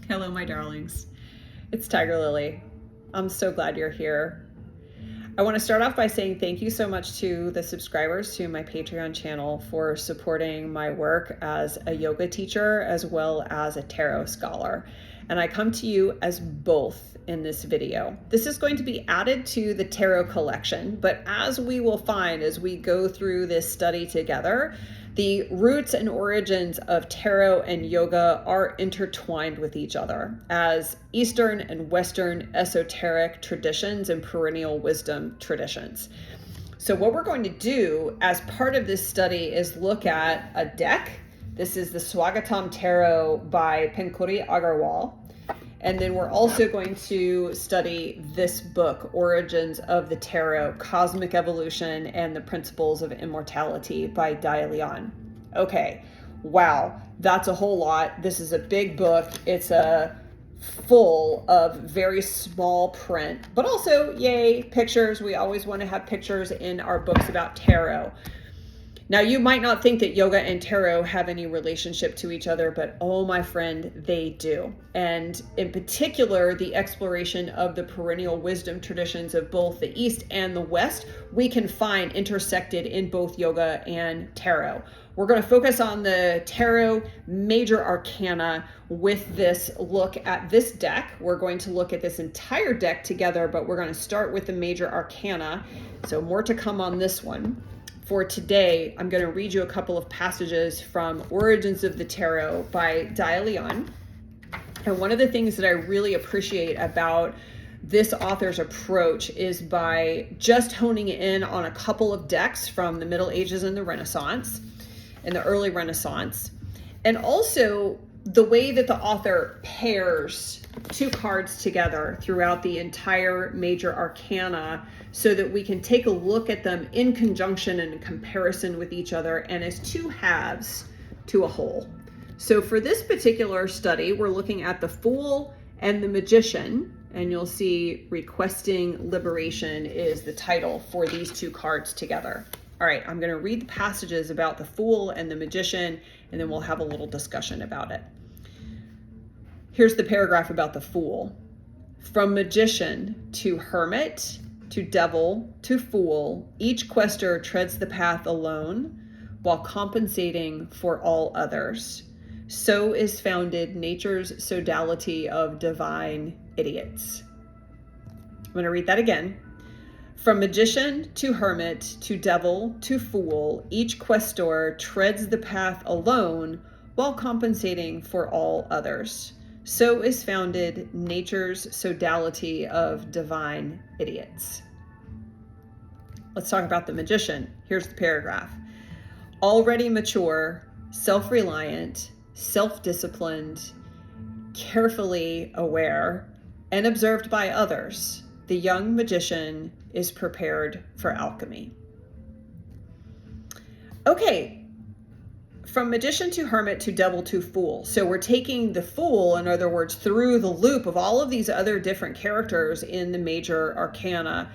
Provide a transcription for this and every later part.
Hello, my darlings. It's Tiger Lily. I'm so glad you're here. I want to start off by saying thank you so much to the subscribers to my Patreon channel for supporting my work as a yoga teacher as well as a tarot scholar. And I come to you as both in this video. This is going to be added to the tarot collection, but as we will find as we go through this study together, the roots and origins of tarot and yoga are intertwined with each other as Eastern and Western esoteric traditions and perennial wisdom traditions. So what we're going to do as part of this study is look at a deck. This is the Swagatam Tarot by Penkuri Agarwal. And then we're also going to study this book, Origins of the Tarot, Cosmic Evolution and the Principles of Immortality by Léon. Okay, wow, that's a whole lot. This is a big book. It's full of very small print, but also, yay, pictures. We always want to have pictures in our books about tarot. Now, you might not think that yoga and tarot have any relationship to each other, but oh, my friend, they do. And in particular, the exploration of the perennial wisdom traditions of both the East and the West, we can find intersected in both yoga and tarot. We're going to focus on the tarot major arcana with this look at this deck. We're going to look at this entire deck together, but we're going to start with the major arcana. So more to come on this one. For today, I'm going to read you a couple of passages from Origins of the Tarot by Léon. And one of the things that I really appreciate about this author's approach is by just honing in on a couple of decks from the Middle Ages and the Renaissance, and the early Renaissance, and also the way that the author pairs two cards together throughout the entire major arcana so that we can take a look at them in conjunction and in comparison with each other and as two halves to a whole. So for this particular study, we're looking at the Fool and the Magician, and you'll see Requesting Liberation is the title for these two cards together. All right, I'm going to read the passages about the Fool and the Magician, and then we'll have a little discussion about it. Here's the paragraph about the Fool. From magician to hermit, to devil, to fool, each quester treads the path alone while compensating for all others. So is founded nature's sodality of divine idiots. I'm going to read that again. From magician to hermit, to devil, to fool, each questor treads the path alone while compensating for all others. So is founded nature's sodality of divine idiots. Let's talk about the magician. Here's the paragraph. Already mature, self-reliant, self-disciplined, carefully aware, and observed by others, the young magician is prepared for alchemy. Okay. From magician to hermit to devil to fool. So we're taking the Fool, in other words, through the loop of all of these other different characters in the major arcana,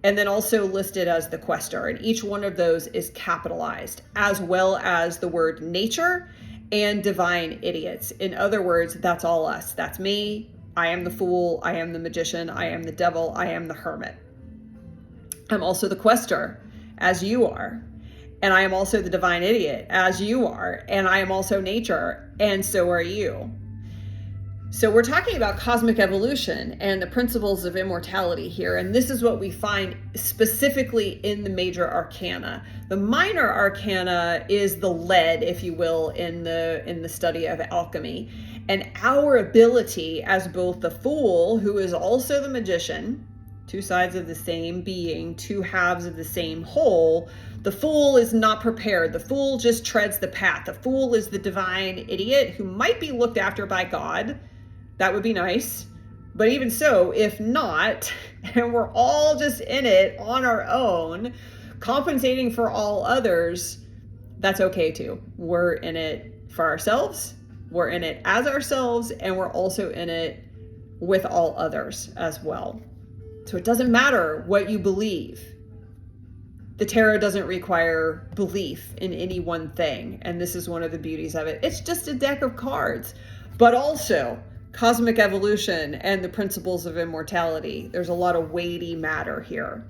and then also listed as the quester. And each one of those is capitalized, as well as the word nature and divine idiots. In other words, that's all us. That's me. I am the Fool. I am the magician. I am the devil. I am the hermit. I'm also the quester, as you are. And I am also the divine idiot, as you are. And I am also nature, and so are you. So we're talking about cosmic evolution and the principles of immortality here. And this is what we find specifically in the major arcana. The minor arcana is the lead, if you will, in the study of alchemy. And our ability as both the Fool, who is also the magician, two sides of the same being, two halves of the same whole. The Fool is not prepared. The Fool just treads the path. The Fool is the divine idiot who might be looked after by God. That would be nice. But even so, if not, and we're all just in it on our own, compensating for all others, that's okay too. We're in it for ourselves. We're in it as ourselves, and we're also in it with all others as well. So it doesn't matter what you believe. The tarot doesn't require belief in any one thing. And this is one of the beauties of it. It's just a deck of cards, but also cosmic evolution, and the principles of immortality. There's a lot of weighty matter here.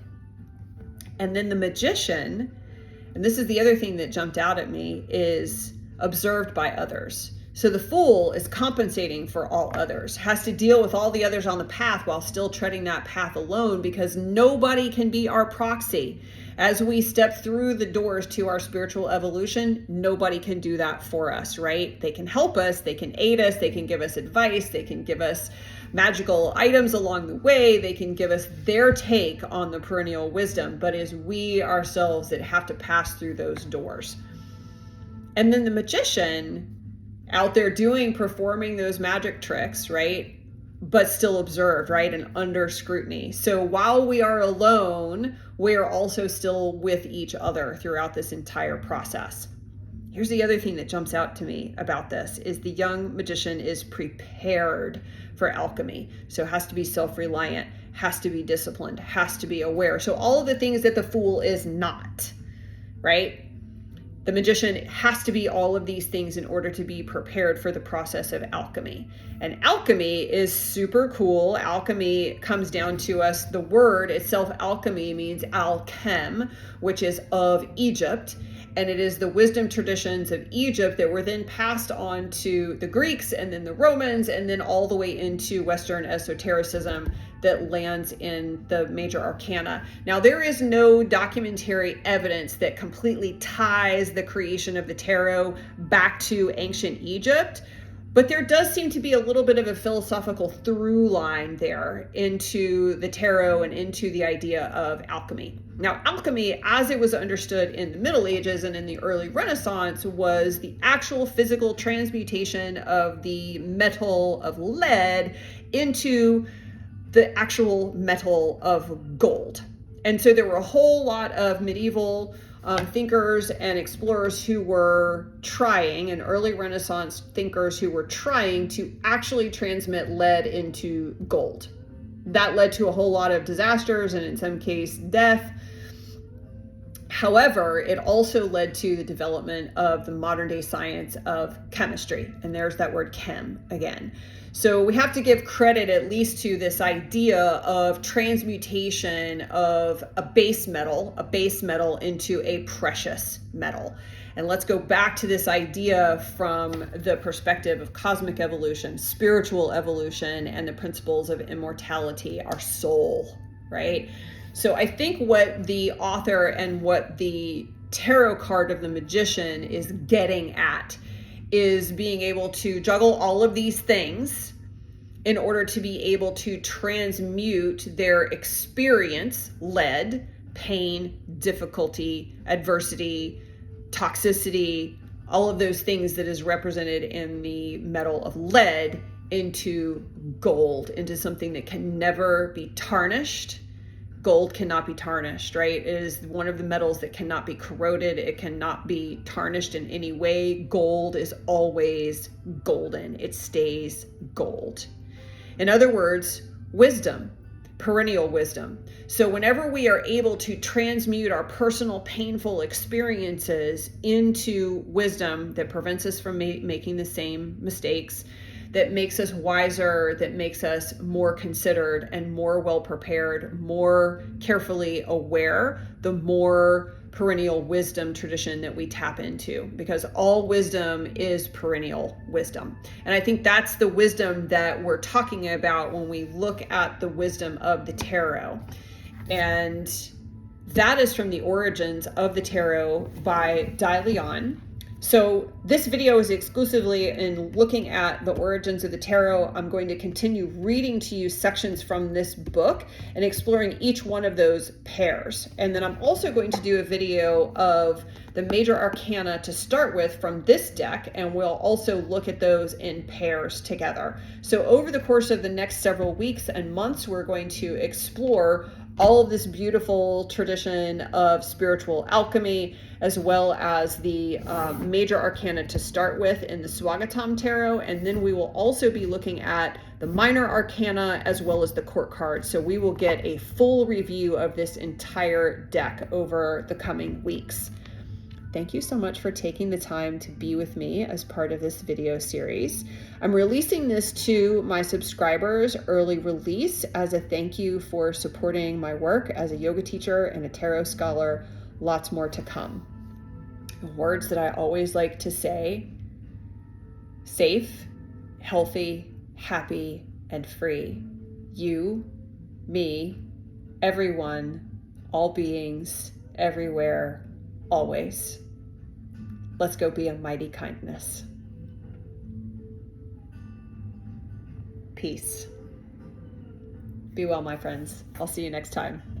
And then the magician, and this is the other thing that jumped out at me, is observed by others. So the fool is compensating for all others, has to deal with all the others on the path while still treading that path alone, because nobody can be our proxy. As we step through the doors to our spiritual evolution, nobody can do that for us, right? They can help us, they can aid us, they can give us advice, they can give us magical items along the way, they can give us their take on the perennial wisdom, but it's we ourselves that have to pass through those doors. And then the magician out there performing those magic tricks, right? But still observed, right? And under scrutiny. So while we are alone, we are also still with each other throughout this entire process. Here's the other thing that jumps out to me about this is the young magician is prepared for alchemy. So it has to be self-reliant, has to be disciplined, has to be aware. So all of the things that the fool is not, right? The magician has to be all of these things in order to be prepared for the process of alchemy. And alchemy is super cool. Alchemy comes down to us. The word itself, alchemy, means alchem, which is of Egypt. And it is the wisdom traditions of Egypt that were then passed on to the Greeks and then the Romans and then all the way into Western esotericism that lands in the major arcana. Now, there is no documentary evidence that completely ties the creation of the tarot back to ancient Egypt, but there does seem to be a little bit of a philosophical through line there into the tarot and into the idea of alchemy. Now, alchemy, as it was understood in the Middle Ages and in the early Renaissance, was the actual physical transmutation of the metal of lead into the actual metal of gold. And so there were a whole lot of medieval thinkers and explorers who were trying, and early Renaissance thinkers who were trying to actually transmit lead into gold. That led to a whole lot of disasters and in some case death. However, it also led to the development of the modern day science of chemistry. And there's that word chem again. So we have to give credit at least to this idea of transmutation of a base metal into a precious metal. And let's go back to this idea from the perspective of cosmic evolution, spiritual evolution, and the principles of immortality, our soul, right? So I think what the author and what the tarot card of the magician is getting at is being able to juggle all of these things in order to be able to transmute their experience, lead, pain, difficulty, adversity, toxicity, all of those things that is represented in the metal of lead into gold, into something that can never be tarnished. Gold cannot be tarnished, right? It is one of the metals that cannot be corroded. It cannot be tarnished in any way. Gold is always golden. It stays gold. In other words, wisdom, perennial wisdom. So whenever we are able to transmute our personal painful experiences into wisdom that prevents us from making the same mistakes, that makes us wiser, that makes us more considered and more well prepared, more carefully aware, the more perennial wisdom tradition that we tap into, because all wisdom is perennial wisdom. And I think that's the wisdom that we're talking about when we look at the wisdom of the tarot. And that is from the Origins of the Tarot by Léon. So this video is exclusively in looking at the origins of the tarot. I'm going to continue reading to you sections from this book and exploring each one of those pairs. And then I'm also going to do a video of the major arcana to start with from this deck, and we'll also look at those in pairs together. So over the course of the next several weeks and months, we're going to explore all of this beautiful tradition of spiritual alchemy, as well as the major arcana to start with in the Swagatam Tarot. And then we will also be looking at the minor arcana as well as the court cards. So we will get a full review of this entire deck over the coming weeks. Thank you so much for taking the time to be with me as part of this video series. I'm releasing this to my subscribers early release as a thank you for supporting my work as a yoga teacher and a tarot scholar. Lots more to come. Words that I always like to say: safe, healthy, happy, and free. You, me, everyone, all beings, everywhere, always. Let's go be a mighty kindness. Peace. Be well, my friends. I'll see you next time.